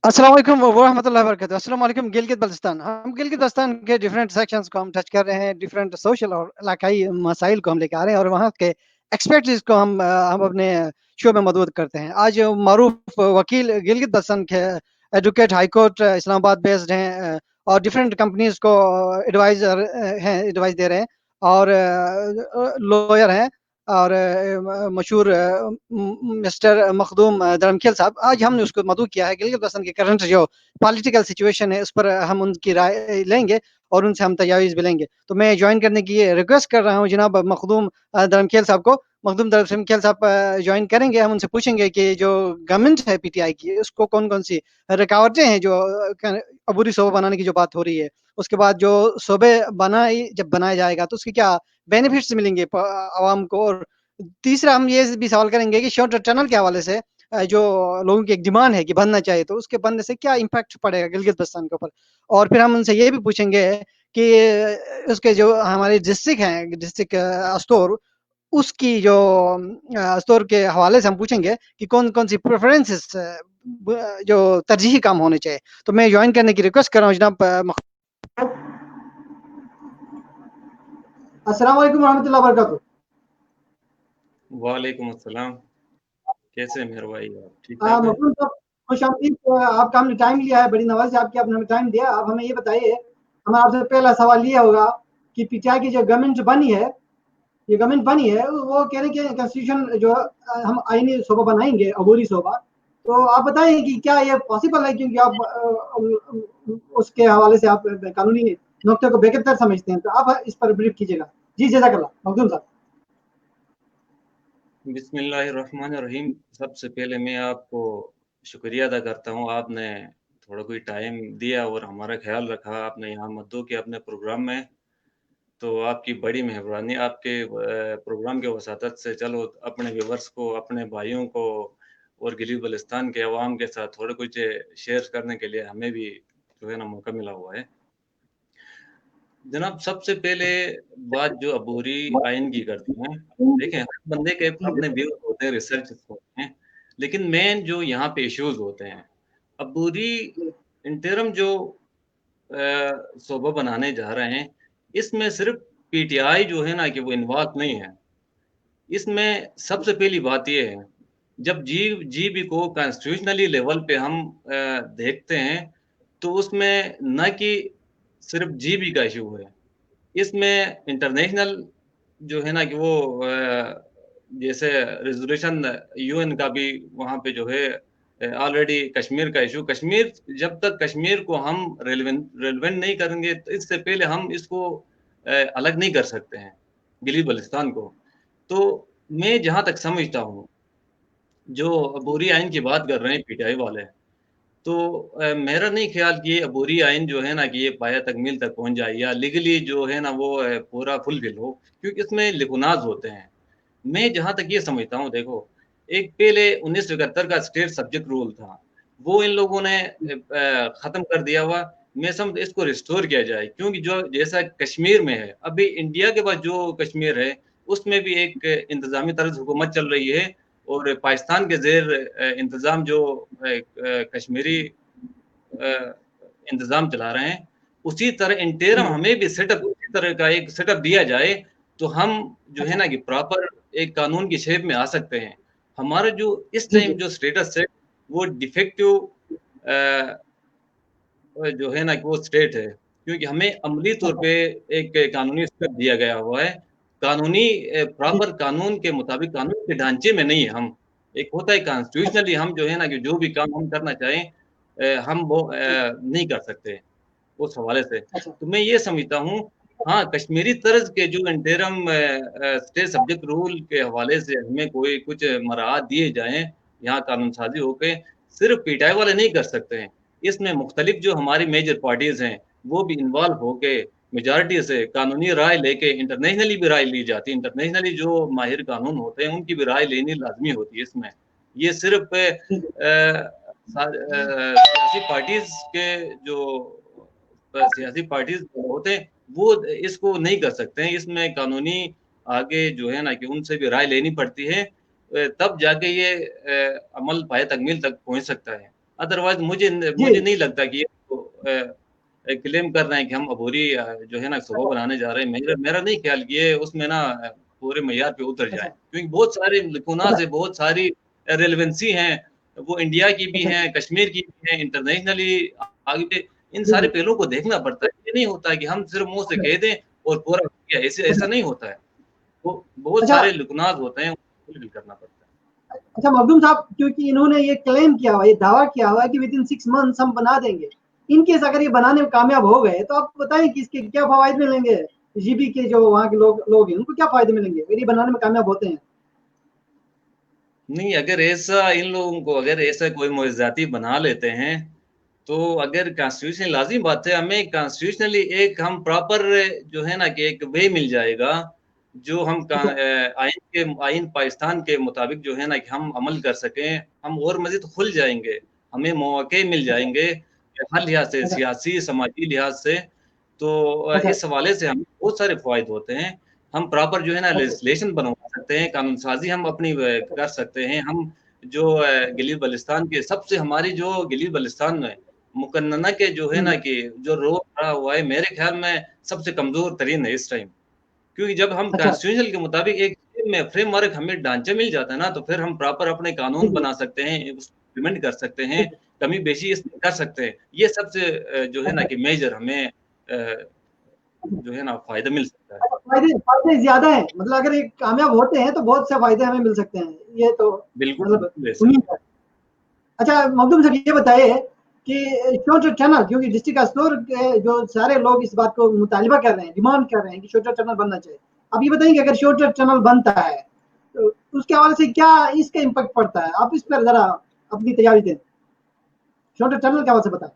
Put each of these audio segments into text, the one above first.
अस्सलाम वालेकुम वरहमतुल्लाहि वबरकातुहू। अस्सलाम वालेकुम गिलगित बल्तिस्तान। हम गिलगित बल्तिस्तान के डिफरेंट सेक्शंस को हम टच कर रहे हैं, डिफरेंट सोशल और इलाकाई मसाइल को हम लेके आ रहे हैं और वहाँ के एक्सपर्टीज़ को हम अपने शो में मदऊद करते हैं। आज मारूफ वकील गिलगित बल्तिस्तान के advocate high court Islamabad based हैं और डिफरेंट कंपनीज़ को एडवाइस दे रहे हैं और लॉयर हैं और मशहूर मिस्टर मखदूम धर्मखेल साहब। आज हमने उसको मदऊ किया है गिलगित बल्तिस्तान की करंट जो पॉलिटिकल सिचुएशन है उस पर हम उनकी राय लेंगे और उनसे हम तजावीज़ भी लेंगे। तो मैं जॉइन करने की रिक्वेस्ट कर रहा हूँ जनाब मखदूम धर्मखेल साहब को। मखदूम धर्मखेल साहब जॉइन करेंगे, हम उनसे पूछेंगे कि जो गवर्नमेंट है पीटीआई की उसको कौन-कौन सी रुकावटें हैं जो अबूरी सूबा बनाने की जो बात हो रही है। उसके बाद जो सूबे जब बनाया जाएगा तो उसके क्या बेनिफिट्स मिलेंगे आवाम को। और तीसरा हम ये भी सवाल करेंगे कि शॉर्ट टनल के हवाले से जो लोगों की एक डिमांड है कि बनना चाहिए, तो उसके बनने से क्या इम्पैक्ट पड़ेगा गिलगित-बल्तिस्तान के ऊपर? और फिर हम उनसे ये भी पूछेंगे कि उसके जो हमारे डिस्ट्रिक्ट हैं, डिस्ट्रिक्ट अस्तोर, उसकी जो अस्तोर के हवाले से हम पूछेंगे कि कौन-कौन सी प्रेफ़रेंसेस जो तरजीही काम होने चाहिए। तो मैं जॉइन करने की रिक्वेस्ट कर रहा हूँ जनाब मख अस्सलाम वालेकुम रहमतुल्लाहि व बरकातहू। वालेकुम अस्सलाम। कैसे हैं मेरे भाई आप? ठीक-ठाक हैं? मखदूम साहब खुशामदीद। आपका हमने टाइम लिया है, बड़ी नवाज़ है आपकी, आपने हमें टाइम दिया। आप हमें ये बताइए, हमारा आपसे पहला सवाल ये होगा कि पीटीआई की जो गवर्नमेंट बनी है, ये गवर्नमेंट बनी है, वो कह रहे हैं कि कॉन्स्टिट्यूशन जो हम आईनी सूबा बनाएँगे, अबूरी सूबा। तो आप बताएँ कि क्या ये पॉसिबल है? क्योंकि आप उसके हवाले से आप कानूनी नुक्ते को बेहतर समझते हैं, तो आप इस पर ब्रीफ़ कीजिएगा। जी, जज़ाकल्लाह मखदूम साहब। बिस्मिल्लाहिर्रहमानिर्रहीम। सबसे पहले मैं आपको शुक्रिया अदा करता हूँ, आपने थोड़ा कोई टाइम दिया और हमारा ख़्याल रखा, आपने यहाँ मद्दू किया अपने प्रोग्राम में, तो आपकी बड़ी मेहरबानी। आपके प्रोग्राम की वसातत से चलो अपने व्यूअर्स को, अपने भाइयों को और गिलगित बल्तिस्तान के अवाम के साथ थोड़ा कुछ शेयर करने के लिए हमें भी जो है ना मौका मिला हुआ है। जनाब, सबसे पहले बात जो अबूरी आइन की करते हैं, देखें हर बंदे के अपने व्यूज़ होते हैं, रिसर्च होते हैं, लेकिन मेन जो यहाँ पे इश्यूज़ होते हैं, अबूरी इंटरिम जो सूबा बनाने जा रहे हैं, इसमें सिर्फ़ पीटीआई जो है ना कि वो इन्वॉल्व नहीं है। इसमें सबसे पहली बात ये है, जब जीबी को कॉन्स्टिट्यूशनली लेवल पे हम देखते हैं, तो उसमें ना कि सिर्फ़ जीबी का इश्यू है। इसमें इंटरनेशनल जो है ना कि वो जैसे रेज़ोल्यूशन यूएन का भी वहाँ पे जो है ऑलरेडी कश्मीर का इश्यू, कश्मीर जब तक कश्मीर को हम रेलेवेंट नहीं करेंगे, तो इससे पहले हम इसको अलग नहीं कर सकते हैं, गिलगित बल्तिस्तान को। तो मैं जहाँ तक समझता हूँ, जो अबूरी आइन की बात कर रहे हैं पीटीआई वाले, तो मेरा नहीं ख़्याल कि ये अबूरी आइन जो है ना कि ये पाया तकमील तक पहुँच जाए या लीगली जो है ना वो पूरा फुलफ़िल हो, क्योंकि इसमें लिकुनाज़ होते हैं। मैं जहाँ तक ये समझता हूँ देखो, एक पहले 1971 का स्टेट सब्जेक्ट रूल था, वो इन लोगों ने ख़त्म कर दिया हुआ। मैं समझता इसको रिस्टोर किया जाए, क्योंकि जो जैसा कश्मीर में है, अभी इंडिया के पास जो कश्मीर है, उसमें भी एक इंतज़ामी तर्ज़ हुकूमत चल रही है और पाकिस्तान के ज़ेर इंतज़ाम जो कश्मीरी इंतज़ाम चला रहे हैं, उसी तरह इंटरिम हमें भी सेटअप उसी तरह का एक सेटअप दिया जाए, तो हम जो है अच्छा। ना कि प्रॉपर एक कानून की शेप में आ सकते हैं। हमारा जो इस जी, टाइम जी। जो स्टेटस है, वो डिफेक्टिव अ जो है ना कि वो स्टेट है, क्योंकि हमें अमली तौर अच्छा। पे एक कानूनी स्टेप दिया गया हुआ है। कानूनी जी, प्रॉपर कानून के मुताबिक कानून के ढांचे में नहीं है हम। एक होता है अच्छा, कॉन्स्टिट्यूशनली हम जो है ना कि जो भी काम हम करना चाहें हम वो नहीं कर सकते, उस हवाले से। अच्छा। तो मैं ये समझता हूँ, हाँ, कश्मीरी तर्ज़ के जो इंटरिम स्टे सब्जेक्ट रूल के हवाले से हमें कोई कुछ मराहत दिए जाएँ, यहाँ कानून साज़ी हो के, सिर्फ़ पीटीआई वाले नहीं कर सकते हैं। इसमें मुख्तलिफ जो हमारी मेजर पार्टीज़ हैं, वो भी इन्वॉल्व होके मेजॉरिटी से कानूनी राय लेके इंटरनेशनली भी राय ली जाती है। इंटरनेशनली जो माहिर कानून होते हैं, उनकी भी राय लेनी लाज़मी होती है इसमें। ये सिर्फ़ जी, जी। सियासी पार्टीज़ के जो सियासी पार्टीज़ होते हैं, वो इसको नहीं कर सकते हैं। इसमें कानूनी आगे जो है ना कि उनसे भी राय लेनी पड़ती है, तब जाके ये अमल पाए तकमील तक पहुँच सकता है। अदरवाइज मुझे जी। नहीं लगता कि क्लेम कर रहे हैं कि हम अबूरी जो है ना सुबह अच्छा, बनाने जा रहे हैं। मेरा मेरा नहीं ख्याल कि ये उसमें ना पूरे मयार पे उतर जाए, अच्छा, क्योंकि बहुत सारे लकुनाज अच्छा, है, बहुत सारी रेलेवेंसी हैं, वो इंडिया की भी अच्छा। हैं, कश्मीर की भी हैं, इंटरनेशनली आगे इन जी, सारे जी। पहलुओं को देखना पड़ता है। ये नहीं होता है कि हम सिर्फ मुंह से अच्छा, कह दें और पूरा हो गया, ऐसे अच्छा, ऐसा नहीं होता है। वो बहुत अच्छा, सारे लकुनाज होते हैं, उनको फुलफिल करना पड़ता है। अच्छा मखदूम साहब, क्योंकि इन्होंने ये क्लेम किया हुआ है, ये दावा किया हुआ है कि विदिन 6 मंथ्स हम बना देंगे। इन केस अगर ये बनाने में कामयाब हो गए, तो आप बताएँ कि इसके क्या फ़वाइद मिलेंगे? जीबी के जो वहाँ के लोग हैं, उनको क्या फ़ायदे मिलेंगे अगर ये बनाने में कामयाब होते हैं? नहीं, अगर ऐसा इन लोगों को अगर ऐसा कोई मुआज़ाती बना लेते हैं, तो अगर कॉन्स्टिट्यूशन लाज़िम बात है, हमें कॉन्स्टिट्यूशनली एक हम प्रॉपर जो है ना कि एक वे मिल जाएगा, जो हम अच्छा, आइन पाकिस्तान के मुताबिक जो है ना कि हम अमल कर सकें, हम और मज़ीद खुल जाएँगे, हमें मौके मिल अच्छा, जाएँगे, हर लिहाज़ से, अच्छा, सियासी, समाजी लिहाज़ से। तो अच्छा, इस हवाले से हमें बहुत सारे फ़वाइद होते हैं। हम प्रॉपर जो है ना अच्छा, लेजिस्लेशन बनवा सकते हैं, कानून साज़ी हम अपनी कर सकते हैं। हम जो गिलीद-बल्तिस्तान के सबसे हमारी जो गिलीद-बल्तिस्तान में मुकन्नना के जो है हुँ, ना कि जो रोल रहा हुआ है, मेरे ख़्याल में सबसे कमज़ोर तरीन है इस टाइम। क्योंकि जब हम अच्छा, कॉन्स्टिट्यूशन के मुताबिक एक फ्रेमवर्क हमें ढांचा मिल जाता है ना, तो फिर हम प्रॉपर अपने जी, कानून जी, बना सकते हैं, उसको इम्प्लीमेंट कर सकते हैं, जी, जी, कमी-बेशी इसमें कर सकते हैं। ये सबसे जो है ना अच्छा, कि मेजर हमें अच्छा। जो है ना फ़ायदा मिल सकता है। अच्छा, फ़ायदे फ़ायदे ज़्यादा हैं, मतलब अगर ये कामयाब होते हैं, तो बहुत से फ़ायदे हमें मिल सकते हैं। ये तो बिल्कुल, मतलब बिल्कुल ऐसा ही उम्मीद है। है। अच्छा मखदूम साहब ये बताइए कि शोटर टनल, क्योंकि डिस्ट्रिक्ट अस्लोर के जो सारे लोग इस बात को मुतालिबा कर रहे हैं, डिमांड कर रहे हैं कि शोटर टनल बनना चाहिए। आप ये बताइए कि अगर शोटर टनल बनता है, तो उसके हवाले से क्या इसका इम्पैक्ट पड़ता है? आप इस पर ज़रा अपनी तैयारी दें। शोटर टनल के हवाले से बताएँ।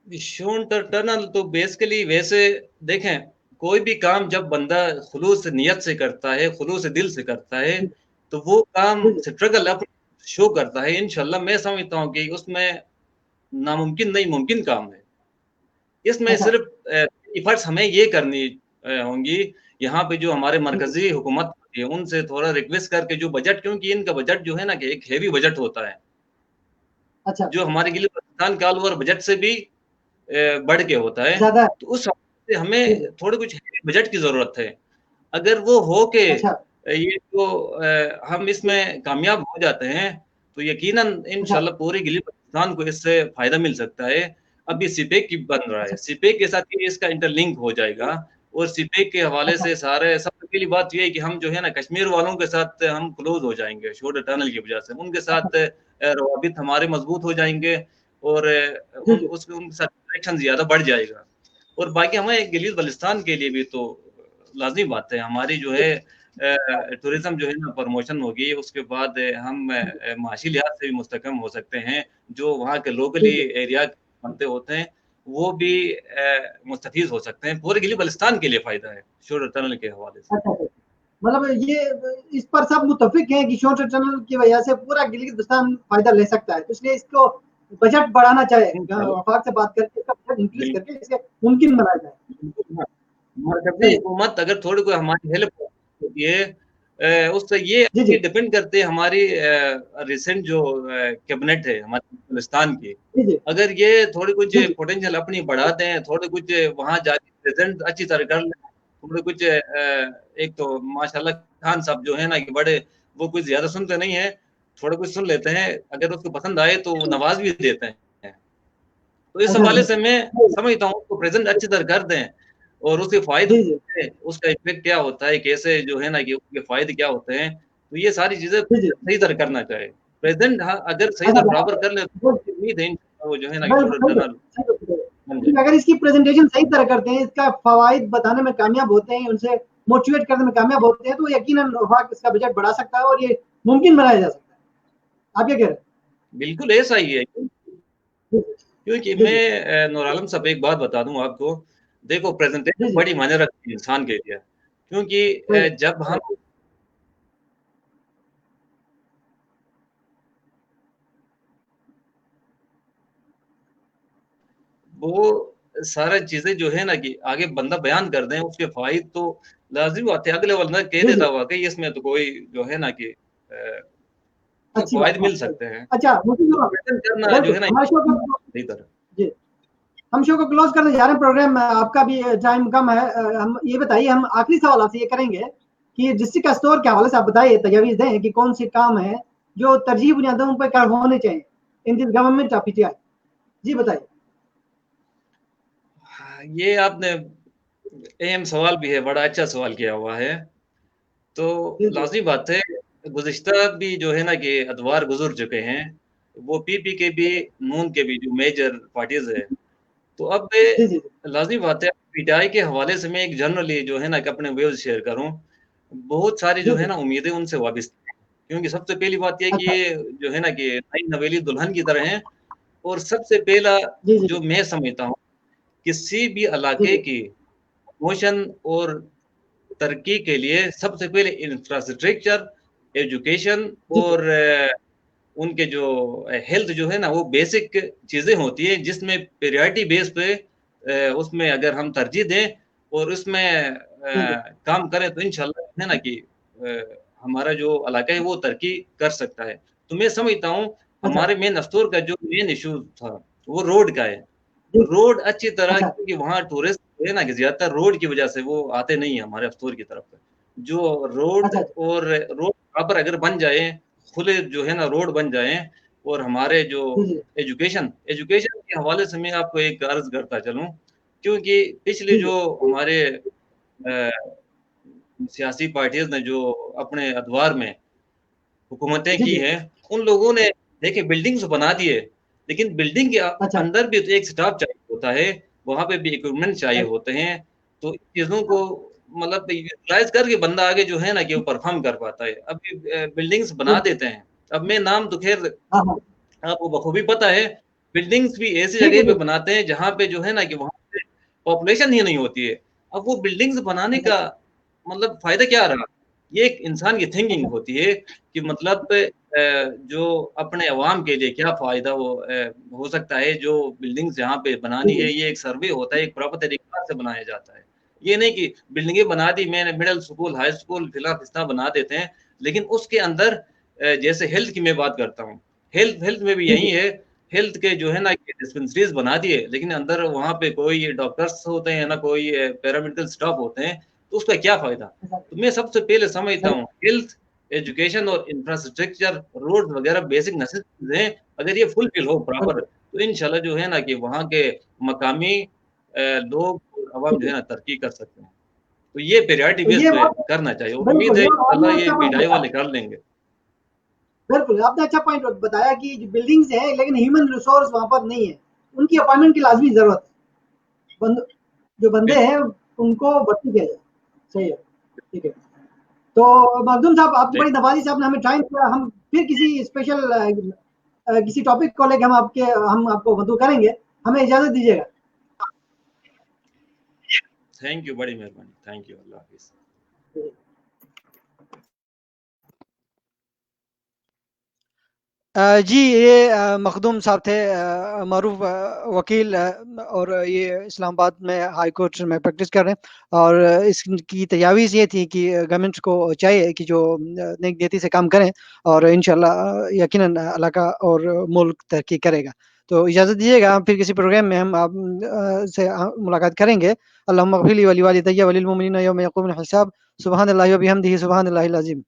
शोन टनल तो बेसिकली वैसे देखें, कोई भी काम जब बंदा खुलूस नियत से करता है, खुलूस दिल से करता है, जी, तो वो काम जी, जी। स्ट्रगल अपना शो करता है। इंशाल्लाह मैं समझता हूँ कि उसमें नामुमकिन नहीं, मुमकिन काम है। इसमें अच्छा, सिर्फ एफर्ट्स हमें ये करनी होंगी, यहाँ पे जो हमारे जी, जी। मरकज़ी हुकूमत होती है, उनसे थोड़ा रिक्वेस्ट करके जो बजट, क्योंकि इनका बजट जो है ना कि एक हेवी बजट होता है, अच्छा, जो हमारे लिए पाकिस्तान के ऑल ओवर बजट से भी बढ़ के होता है। ज़्यादा है। तो उस हवाले से जी, जी। हमें थोड़े कुछ बजट की ज़रूरत है। अगर वो हो के अच्छा, ये जो हम इसमें कामयाब हो जाते हैं, तो यकीनन अच्छा, इंशाल्लाह पूरी गिली-बल्तिस्तान को इससे फ़ायदा मिल सकता है। अभी सीपेक की बन रहा है, अच्छा, सीपेक के साथ ही इसका इंटरलिंक हो जाएगा और सीपेक के हवाले अच्छा, से सारे सबसे पहली बात ये है कि हम जो है ना कश्मीर वालों के साथ हम क्लोज़ हो जाएँगे शोर टनल की वजह से। उनके अच्छा। साथ रवाबित हमारे मज़बूत हो जाएँगे और जी, जी। उनके साथ कनेक्शन ज़्यादा बढ़ जाएगा। और बाकी हमें गिलीद-बल्तिस्तान के लिए भी तो लाज़मी बात है, हमारी जो जी, है टूरिज़्म जो है ना प्रमोशन होगी, उसके बाद हम माशी लिहाज़ से भी मुस्तहकम हो सकते हैं। जो वहाँ के जी, लोकली जी। एरिया बनते होते हैं, वो भी मुस्तफ़ीज़ हो सकते हैं। पूरे गिली-बल्तिस्तान के लिए फ़ायदा है, शोर टनल के हवाले से। अच्छा, अच्छा। मतलब ये इस पर सब मुत्तफ़िक हैं कि शोर टनल की वजह से पूरा गिलगित-बल्तिस्तान फ़ायदा ले सकता है। तो इसलिए इसको बजट बढ़ाना चाहिए। इंशाल्लाह, वफ़ाक से बात करके इसका बजट इंक्रीज़ बिल्कुल, करके इसे मुमकिन बनाया जाए। बिल्कुल, हाँ। मरकज़ी चलिए, हुकूमत अगर थोड़ी कोई हमारी हेल्प होती है उससे ये जी, जी। डिपेंड करते हैं हमारी रिसेंट जो कैबिनेट है हमारे पाकिस्तान की। जी, जी। अगर ये थोड़ी कुछ जी, जी। पोटेंशियल अपनी बढ़ा दें, थोड़े कुछ वहाँ जाके प्रेज़ेंट अच्छी तरह कर लें, थोड़े कुछ एक तो माशाल्लाह खान साहब जो है ना कि बड़े वो कुछ ज़्यादा सुनते नहीं हैं, थोड़ा कुछ सुन लेते हैं, अगर उसको पसंद आए तो वो नवाज़ भी देते हैं। तो इस अच्छा, हवाले अच्छा। से मैं जी, समझता हूँ उसको प्रेज़ेंट अच्छी तरह कर दें और उसके फ़ायदे जी, जी। क्या है, उसका इफ़ेक्ट क्या होता है, कैसे जो है ना कि उसके फ़ायदे क्या होते हैं, तो ये सारी चीज़ें जी, जी। सही तरह करना चाहिए। प्रेज़ेंट हाँ, अगर सही अच्छा तरह बहुत बराबर कर ले तो गुड। मुझे उम्मीद है इंशाअल्लाह वो जो है ना कि बिल्कुल, शोर बिल्कुल। टनल सही बात है। बन लेकिन जाएगा। अगर इसकी प्रेज़ेंटेशन सही तरह करते हैं, इसका फ़वाइद बताने में कामयाब होते हैं, उनसे मोटिवेट करने में कामयाब होते हैं, तो यकीनन वफ़ाक इसका बजट बढ़ा सकता है और ये मुमकिन बनाया जा सकता है। आप क्या कह रहे हैं? बिल्कुल ऐसा ही है, जी, क्योंकि जी, मैं जी। नूर आलम साहब एक बात बता दूँ आपको, देखो जी, प्रेज़ेंटेशन जी। बड़ी मायने रखती है इंसान के लिए, क्योंकि सही है। जब हम वो सारा चीज़ें जो है ना कि आगे बंदा बयान कर दें, उसके फ़वाइद तो लाज़िम बात है, अगले बंदा कह जी, देता जी। वाक़ई इसमें तो कोई जो है ना कि तो अच्छी फ़वाइद बात मिल है। सकते हैं। अच्छा, मुझे तो वेतन करना जो बिल्कुल, है ना हमारे शो को सही तरह। जी, हम शो को क्लोज़ करने जा रहे हैं, प्रोग्राम आपका भी टाइम कम है। हम ये बताइए, हम आखिरी सवाल आपसे ये करेंगे कि डिस्ट्रिक्ट स्टोर के हवाले से आप बताइए, तजवीज़ दें कि कौन से काम हैं जो तरजीह बुनियादों पे काम होने चाहिए in this government of PTI? जी बताइए। हाँ, ये आपने अहम सवाल भी है, बड़ा अच्छा सवाल किया हुआ है। तो जी, जी। लाज़मी बात है, गुज़िश्ता भी जो है ना कि अदवार गुज़र चुके हैं, वो पीपी के भी, नून के भी जो मेजर पार्टीज़ है। तो अब जी, जी, जी। लाज़मी बात है, पीटीआई के हवाले से मैं एक जनरली जो है ना कि अपने व्यूज़ शेयर करूँ, बहुत सारी जी, जो है जी। ना उम्मीदें उनसे वाबिस्ता हैं। क्योंकि सबसे पहली बात ये है कि अच्छा। ये जो है ना कि नई नवेली दुल्हन की तरह हैं और सबसे पहला जी, जी, जो जी। मैं समझता हूँ, किसी भी जी, इलाके जी। की प्रमोशन और तरक्की के लिए सबसे पहले इंफ्रास्ट्रक्चर, एजुकेशन जी, जी। और उनके जो हेल्थ जो है ना वो बेसिक चीज़ें होती हैं जिसमें प्रायोरिटी बेस पे उसमें अगर हम तरजीह दें और उसमें जी, जी। काम करें तो इंशाल्लाह है ना कि हमारा जो इलाका है वो तरक्की कर सकता है। तो मैं समझता हूँ अच्छा। हमारे मेन स्टोर का जो मेन इश्यू था वो रोड का है। जी। रोड अच्छी तरह अच्छा। क्योंकि वहाँ टूरिस्ट जो है ना कि ज़्यादातर रोड की वजह से वो आते नहीं हैं हमारे स्टोर की तरफ। जो रोड अच्छा, अच्छा। और रोड प्रॉपर अगर बन जाए, खुले जो है ना रोड बन जाएँ और हमारे जो जी, जी। एजुकेशन के हवाले से मैं आपको एक अर्ज़ करता चलूँ, क्योंकि पिछले जी, जी। जो हमारे सियासी पार्टीज़ ने जो अपने अदवार में हुकूमतें जी, की जी। हैं, उन लोगों ने देखिए बिल्डिंग्स बना दिए, लेकिन बिल्डिंग के अच्छा। अंदर भी तो एक स्टाफ चाहिए होता है, वहाँ पे भी इक्विपमेंट चाहिए राइट। होते हैं, तो इन चीज़ों को मतलब यूटिलाइज़ करके बंदा आगे जो है ना कि वो परफ़ॉर्म कर पाता है। अभी बिल्डिंग्स जी, बना जी। देते हैं, अब मैं नाम तो ख़ैर हाँ, हाँ। आपको बखूबी पता है, बिल्डिंग्स भी ऐसी ठीक है, जगह पे ठीक। बनाते हैं जहाँ पे जो है ना कि वहाँ पे पॉपुलेशन ही नहीं होती है। अब वो बिल्डिंग्स बनाने अच्छा, का अच्छा। मतलब फ़ायदा क्या रहा? ये एक इंसान की थिंकिंग अच्छा। होती है कि मतलब जो अपने अवाम के लिए क्या फ़ायदा हो सकता है, जो बिल्डिंग्स जहाँ पे जी, बनानी है, जी। ये एक सर्वे होता है, एक प्रॉपर तरीक़ा से बनाया जाता है। ये नहीं कि बिल्डिंगें बना दी मैंने मिडल स्कूल, हाई स्कूल, फिला-फिस्ता बना देते हैं, लेकिन उसके अंदर जैसे हेल्थ की मैं बात करता हूँ, हेल्थ हेल्थ में भी जी, यही जी। है, हेल्थ के जो है ना ये डिस्पेंसरीज़ बना दिए, लेकिन अंदर वहाँ पे कोई डॉक्टर्स होते हैं, ना कोई पैरामेडिकल स्टाफ होते हैं, तो उसका क्या फ़ायदा? अच्छा। तो मैं सबसे पहले समझता राइट। हूँ हेल्थ, एजुकेशन और इंफ्रास्ट्रक्चर, रोड वगैरह बेसिक नेसेसिटीज़ हैं, अगर ये फुलफिल हो प्रॉपर, बिल्कुल। तो इंशाल्लाह जो है ना कि वहाँ के मकामी लोग और जी, अवाम जो जी। है ना तरक्की कर सकते हैं। तो ये प्रायोरिटी तो बेस ये पे बहुत करना चाहिए और उम्मीद बिल्कुल, है ये इंशाल्लाह आपने ये अच्छा पॉइंट पीटीआई बताया। वाले कर लेंगे। बिल्कुल, आपने अच्छा पॉइंट बताया कि जो बिल्डिंग्स हैं, लेकिन ह्यूमन रिसोर्स वहाँ पर नहीं है। उनकी अपॉइंटमेंट की लाज़मी ज़रूरत है। जो बंदे बिल्कुल, हैं, उनको भर्ती किया जाए। सही है, ठीक है। तो मखदूम साहब, आपकी ठीक। बड़ी नवाज़ी से आपने हमें टाइम दिया। हम फिर किसी स्पेशल किसी टॉपिक को लेके हम आपको मदऊ करेंगे। हमें इजाज़त दीजिएगा। थैंक यू, बड़ी मेहरबानी। थैंक यू, अल्लाह हाफ़िज़। जी। जी, ये मखदूम साहब थे, मारूफ़ वकील, और ये इस्लामाबाद में हाई कोर्ट में प्रैक्टिस कर रहे हैं। और इसकी तजावीज़ ये थी कि गवर्नमेंट को चाहिए कि जो नेक नीयती से काम करें और इंशाअल्लाह यकीनन इलाका और मुल्क तरक्की करेगा। तो इजाज़त दीजिएगा, फिर किसी प्रोग्राम में हम से मुलाकात करेंगे। अल्लाहुम्मा इग़फ़िर ली व लिवालिदैया व लिल मुमिनीना यौम यक़ूमुल हिसाब। सुब्हानल्लाहि व बिहम्दिही सुब्हानल्लाहिल अज़ीम।